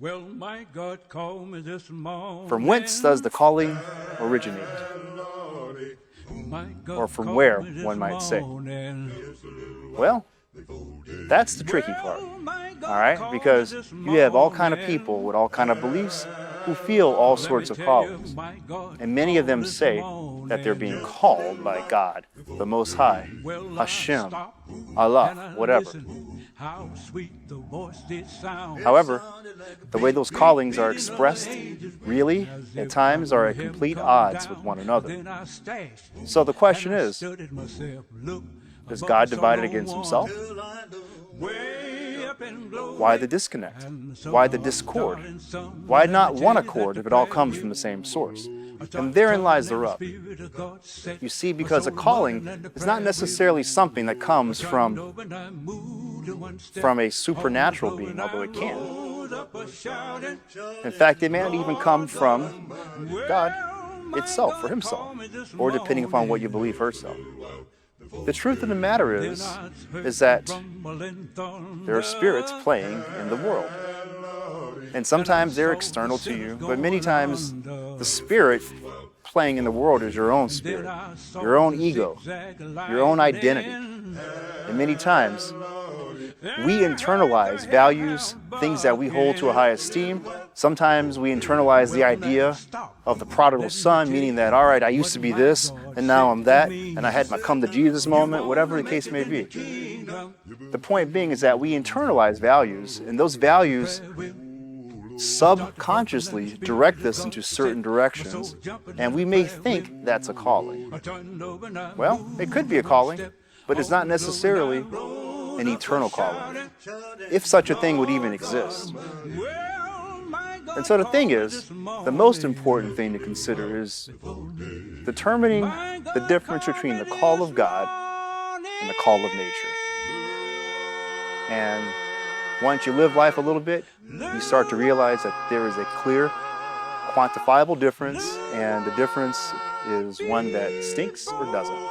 Well, my God called me this morning. From whence does the calling originate? Or from where, one might say. Well, that's the tricky part, all right? Because you have all kind of people with all kind of beliefs who feel all sorts of callings. And many of them say that they're being called by God, the Most High, Hashem, Allah, whatever. However, the way those callings are expressed really, at times, are at complete odds with one another. So the question is God divided against himself? Why the disconnect? Why the discord? Why not one accord if it all comes from the same source? And therein lies the rub. You see, because a calling is not necessarily something that comes from a supernatural being, although it can. In fact, it may not even come from God itself or himself, or depending upon what you believe herself. The truth of the matter is that there are spirits playing in the world. And sometimes they're external to you, but many times the spirit playing in the world is your own spirit, your own ego, your own identity. And many times we internalize values, things that we hold to a high esteem. Sometimes we internalize the idea of the prodigal son, meaning that, all right, I used to be this, and now I'm that, and I had my come to Jesus moment, whatever the case may be. The point being is that we internalize values, and those values subconsciously direct us into certain directions, and we may think that's a calling. Well, it could be a calling, but it's not necessarily an eternal calling, if such a thing would even exist. And so the thing is, the most important thing to consider is determining the difference between the call of God and the call of nature. And once you live life a little bit, you start to realize that there is a clear, quantifiable difference, and the difference is one that stinks or doesn't.